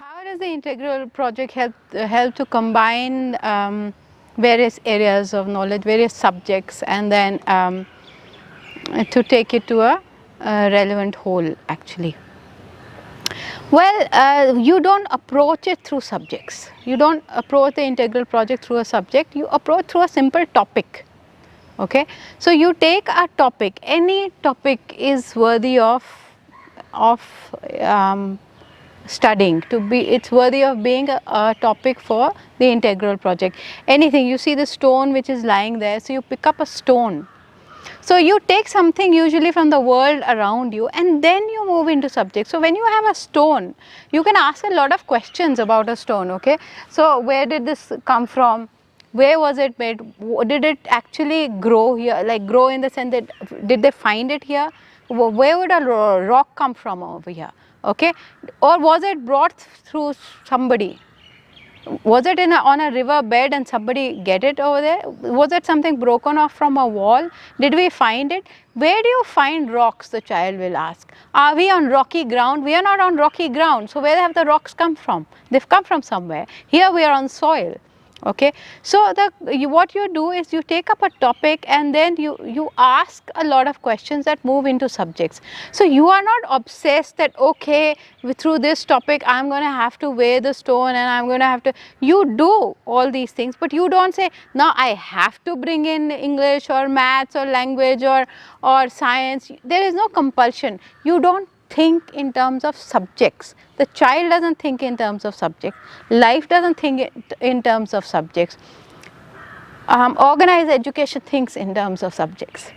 How does the integral project help to combine various areas of knowledge, various subjects, and then to take it to a relevant whole actually? Well, you don't approach it through subjects. You don't approach the integral project through a subject, you approach through a simple topic. Okay? So, you take a topic, any topic is worthy of studying, it's worthy of being a topic for the integral project. Anything, you see the stone which is lying there, so you pick up a stone. So you take something usually from the world around you and then you move into subject. So when you have a stone, you can ask a lot of questions about a stone, okay. So where did this come from? Where was it made? Did it actually grow here, like grow in the sense that did they find it here? Where would a rock come from over here? Okay, or was it brought through somebody? Was it on a river bed and somebody get it over there? Was it something broken off from a wall? Did we find it? Where do you find rocks, the child will ask. Are we on rocky ground? We are not on rocky ground. So where have the rocks come from? They've come from somewhere. Here we are on soil. Okay, so what you do is you take up a topic and then you ask a lot of questions that move into subjects. So you are not obsessed that okay, through this topic I am going to have to weigh the stone and I am going to have to, you do all these things, but you don't say now I have to bring in English or maths or language or science. There is no compulsion. You don't think in terms of subjects. The child doesn't think in terms of subjects. Life doesn't think in terms of subjects. Organized education thinks in terms of subjects.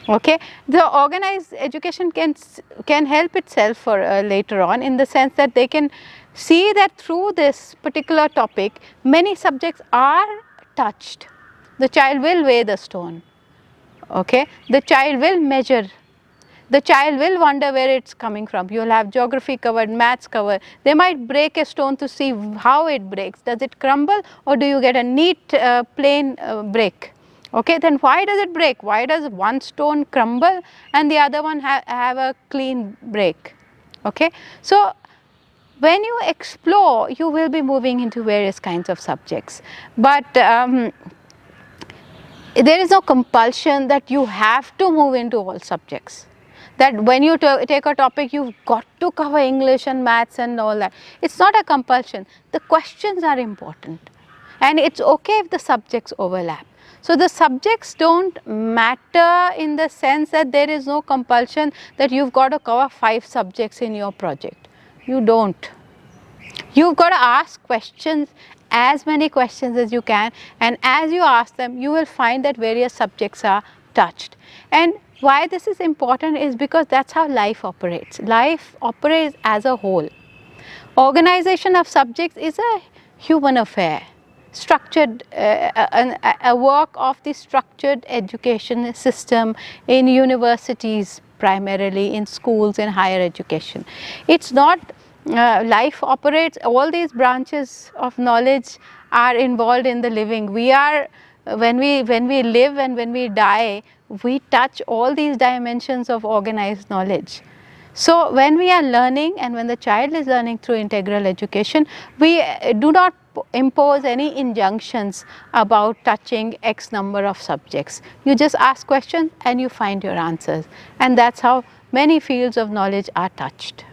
Okay, the organized education can help itself for later on, in the sense that they can see that through this particular topic many subjects are touched. The child will weigh the stone. Okay, the child will measure. The child will wonder where it's coming from. You will have geography covered, maths covered. They might break a stone to see how it breaks. Does it crumble or do you get a neat plain break? Okay, then why does it break? Why does one stone crumble and the other one have a clean break? Okay, so when you explore, you will be moving into various kinds of subjects, but there is no compulsion that you have to move into all subjects. That when you take a topic, you've got to cover English and maths and all that. It's not a compulsion. The questions are important and it's okay if the subjects overlap. So the subjects don't matter in the sense that there is no compulsion that you've got to cover 5 subjects in your project. You don't. You've got to ask questions, as many questions as you can, and as you ask them, you will find that various subjects are touched. And why this is important is because that's how life operates. Life operates as a whole. Organization of subjects is a human affair, structured, a work of the structured education system in universities, primarily in schools, in higher education. It's not, life operates, all these branches of knowledge are involved in the living. We are, when we live and when we die, we touch all these dimensions of organized knowledge. So when we are learning and when the child is learning through integral education, we do not impose any injunctions about touching X number of subjects. You just ask questions and you find your answers, and that's how many fields of knowledge are touched.